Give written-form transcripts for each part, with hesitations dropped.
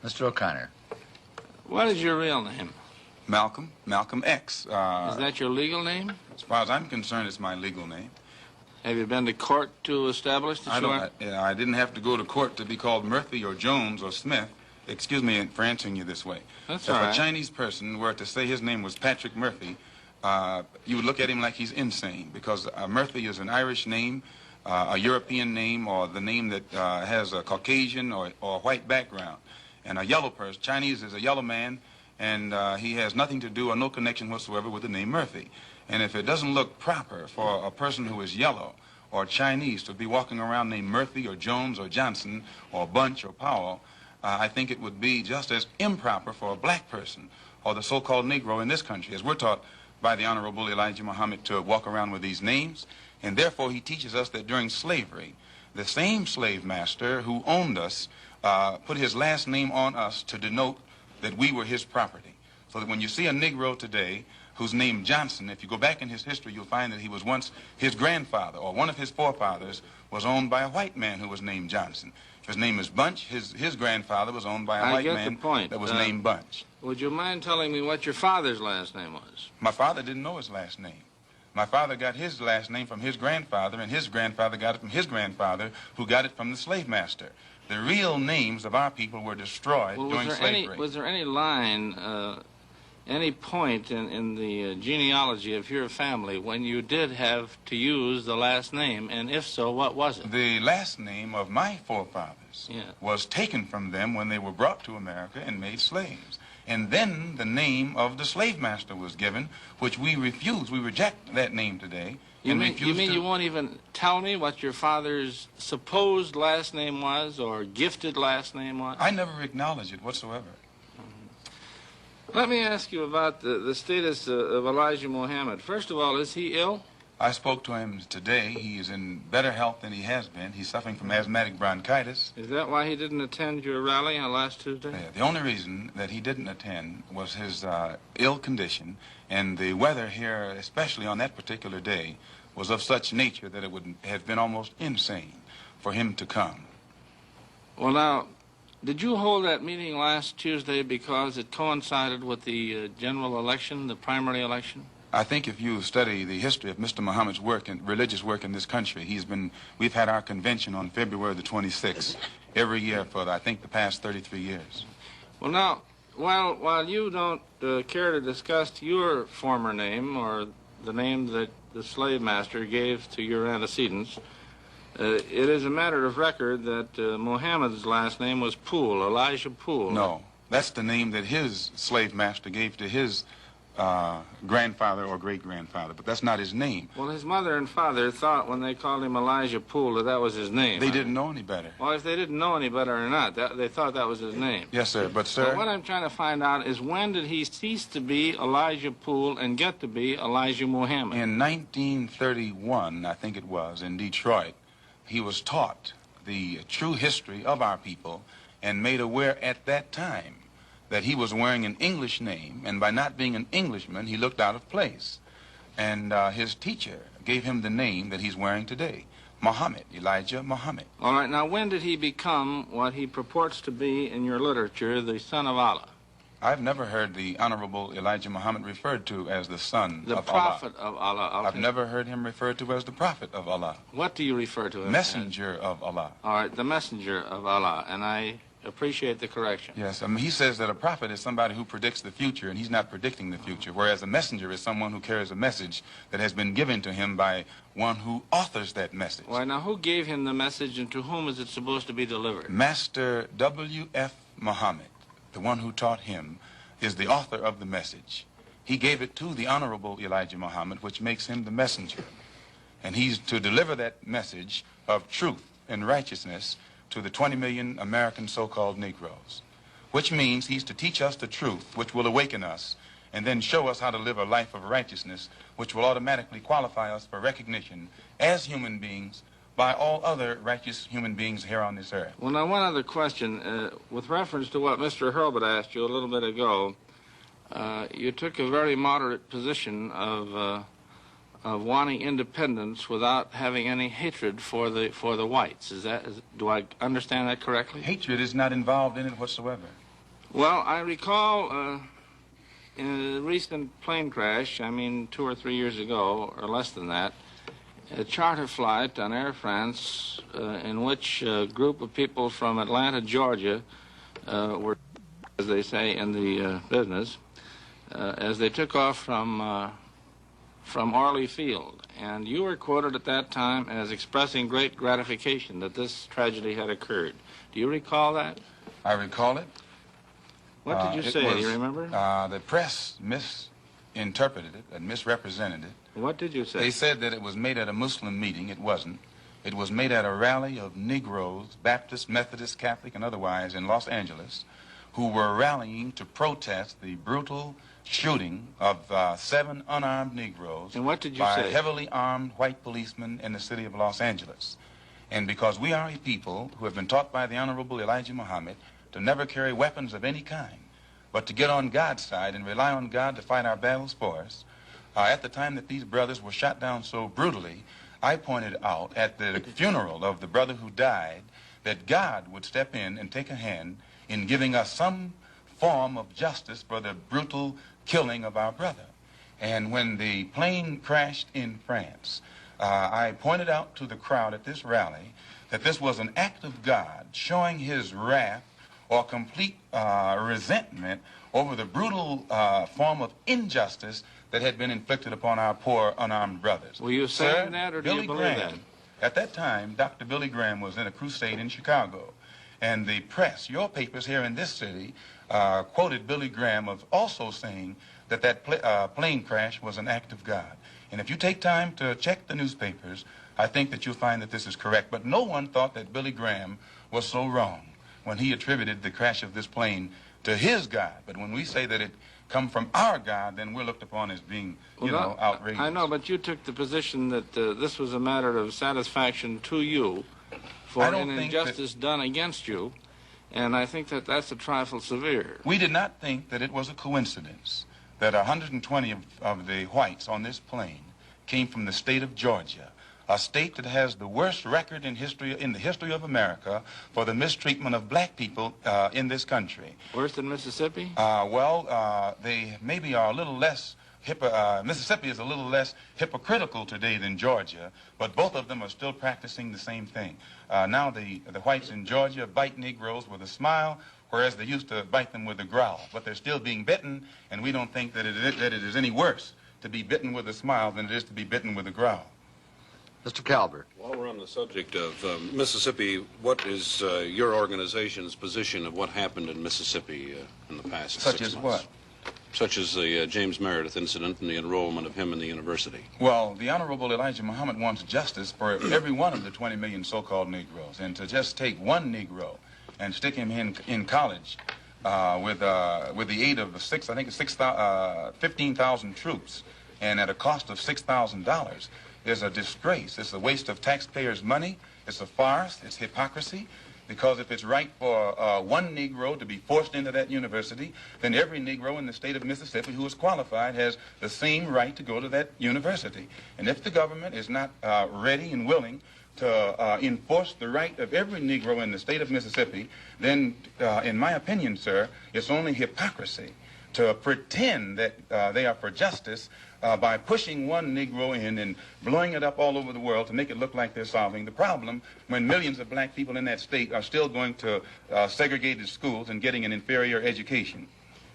Mr. O'Connor. What is your real name? Malcolm X. Is that your legal name? As far as I'm concerned, it's my legal name. Have you been to court to establish that you are? I didn't have to go to court to be called Murphy or Jones or Smith. Excuse me for answering you this way. That's if all right. a Chinese person were to say his name was Patrick Murphy, you would look at him like he's insane, because Murphy is an Irish name, a European name, or the name that has a Caucasian or white background. And a yellow person, Chinese is a yellow man, and he has nothing to do or no connection whatsoever with the name Murphy. And if it doesn't look proper for a person who is yellow or Chinese to be walking around named Murphy or Jones or Johnson or Bunch or Powell, I think it would be just as improper for a black person or the so-called Negro in this country, as we're taught by the Honorable Elijah Muhammad, to walk around with these names. And therefore he teaches us that during slavery, the same slave master who owned us put his last name on us to denote that we were his property. So that when you see a Negro today who's named Johnson, if you go back in his history, you'll find that he was once, his grandfather or one of his forefathers was owned by a white man who was named Johnson. If his name is Bunch, his grandfather was owned by a white man that was named Bunch. Would you mind telling me what your father's last name was? My father didn't know his last name. My father got his last name from his grandfather, and his grandfather got it from his grandfather, who got it from the slave master. The real names of our people were destroyed during slavery. Was there any line, any point in the genealogy of your family when you did have to use the last name, and if so, what was it? The last name of my forefathers was taken from them when they were brought to America and made slaves. And then the name of the slave master was given, which we refuse. We reject that name today. You mean you won't even tell me what your father's supposed last name was or gifted last name was? I never acknowledge it whatsoever. Let me ask you about the status of Elijah Muhammad. First of all, is he ill? I spoke to him today. He is in better health than he has been. He's suffering from asthmatic bronchitis. Is that why he didn't attend your rally on last Tuesday? The only reason that he didn't attend was his ill condition, and the weather here, especially on that particular day, was of such nature that it would have been almost insane for him to come. Well, now, did you hold that meeting last Tuesday because it coincided with the general election, the primary election? I think if you study the history of Mr. Muhammad's work and religious work in this country, we've had our convention on February the 26th every year for, I think, the past 33 years. Well, now, while you don't care to discuss your former name or the name that the slave master gave to your antecedents, it is a matter of record that Muhammad's last name was Poole, Elijah Poole. No, that's the name that his slave master gave to his grandfather or great-grandfather, but that's not his name. Well, his mother and father thought when they called him Elijah Poole that was his name. They didn't know any better. Well, if they didn't know any better or not, they thought that was his name. Yes, sir, but sir... So what I'm trying to find out is when did he cease to be Elijah Poole and get to be Elijah Muhammad? In 1931, I think it was, in Detroit, he was taught the true history of our people and made aware at that time that he was wearing an English name, and by not being an Englishman, he looked out of place. And his teacher gave him the name that he's wearing today, Muhammad, Elijah Muhammad. All right, now when did he become what he purports to be in your literature, the son of Allah? I've never heard the Honorable Elijah Muhammad referred to as the son of Allah. The prophet of Allah. I've never heard him referred to as the prophet of Allah. What do you refer to him Messenger of Allah. All right, the messenger of Allah, and I appreciate the correction. Yes, he says that a prophet is somebody who predicts the future, and he's not predicting the future, whereas a messenger is someone who carries a message that has been given to him by one who authors that message. Well, now, who gave him the message, and to whom is it supposed to be delivered? Master W.F. Muhammad, the one who taught him, is the author of the message. He gave it to the Honorable Elijah Muhammad, which makes him the messenger. And he's to deliver that message of truth and righteousness to the 20 million American so-called Negroes, which means he's to teach us the truth, which will awaken us, and then show us how to live a life of righteousness, which will automatically qualify us for recognition as human beings by all other righteous human beings here on this earth. Well, now, one other question. With reference to what Mr. Hurlbut asked you a little bit ago, you took a very moderate position of wanting independence without having any hatred for the whites. Do I understand that correctly? Hatred is not involved in it whatsoever. Well, I recall in a recent plane crash, I mean 2 or 3 years ago, or less than that, a charter flight on Air France in which a group of people from Atlanta, Georgia, were, as they say in the business, as they took off from Orly Field. And you were quoted at that time as expressing great gratification that this tragedy had occurred. Do you recall that? I recall it. What did you say? Do you remember? The press misinterpreted it and misrepresented it. What did you say? They said that it was made at a Muslim meeting. It wasn't. It was made at a rally of Negroes, Baptist, Methodist, Catholic, and otherwise in Los Angeles, who were rallying to protest the brutal shooting of 7 unarmed Negroes And what did you by say? heavily armed white policemen in the city of Los Angeles. And because we are a people who have been taught by the Honorable Elijah Muhammad to never carry weapons of any kind, but to get on God's side and rely on God to fight our battles for us, at the time that these brothers were shot down so brutally, I pointed out at the funeral of the brother who died that God would step in and take a hand in giving us some form of justice for the brutal killing of our brother. And when the plane crashed in France, I pointed out to the crowd at this rally that this was an act of God showing his wrath or complete resentment over the brutal form of injustice that had been inflicted upon our poor unarmed brothers. Were you saying that, or do you believe that? At that time, Dr. Billy Graham was in a crusade in Chicago, and the press, your papers here in this city, quoted Billy Graham of also saying that plane crash was an act of God. And if you take time to check the newspapers, I think that you'll find that this is correct. But no one thought that Billy Graham was so wrong when he attributed the crash of this plane to his God. But when we say that it come from our God, then we're looked upon as being, outrageous. I know, but you took the position that this was a matter of satisfaction to you for an injustice done against you, and I think that that's a trifle severe. We did not think that it was a coincidence that 120 of the whites on this plane came from the state of Georgia, a state that has the worst record in the history of America for the mistreatment of black people in this country. Worse than Mississippi? They maybe are a little less, Mississippi is a little less hypocritical today than Georgia, but both of them are still practicing the same thing. Now the whites in Georgia bite Negroes with a smile, whereas they used to bite them with a growl. But they're still being bitten, and we don't think that it is any worse to be bitten with a smile than it is to be bitten with a growl. Mr. Calvert. While we're on the subject of Mississippi, what is your organization's position of what happened in Mississippi in the past 6 months? Such as what? Such as the James Meredith incident and the enrollment of him in the university. Well, the Honorable Elijah Muhammad wants justice for every one of the 20 million so-called Negroes. And to just take one Negro and stick him in college with the aid of 15,000 troops and at a cost of $6,000 is a disgrace. It's a waste of taxpayers' money. It's a farce. It's hypocrisy. Because if it's right for one Negro to be forced into that university, then every Negro in the state of Mississippi who is qualified has the same right to go to that university. And if the government is not ready and willing to enforce the right of every Negro in the state of Mississippi, then, in my opinion, sir, it's only hypocrisy to pretend that they are for justice by pushing one Negro in and blowing it up all over the world to make it look like they're solving the problem when millions of black people in that state are still going to segregated schools and getting an inferior education.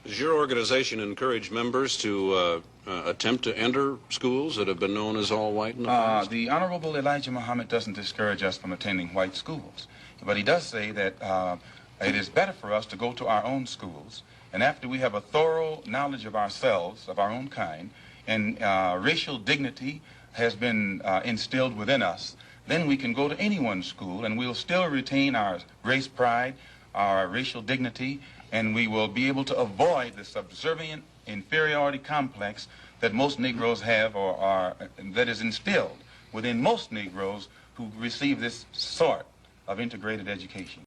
Does your organization encourage members to attempt to enter schools that have been known as all white in the past? The Honorable Elijah Muhammad doesn't discourage us from attending white schools, but he does say that it is better for us to go to our own schools, and after we have a thorough knowledge of ourselves, of our own kind, and racial dignity has been instilled within us, then we can go to anyone's school and we'll still retain our race pride, our racial dignity, and we will be able to avoid the subservient inferiority complex that most Negroes have that is instilled within most Negroes who receive this sort of integrated education.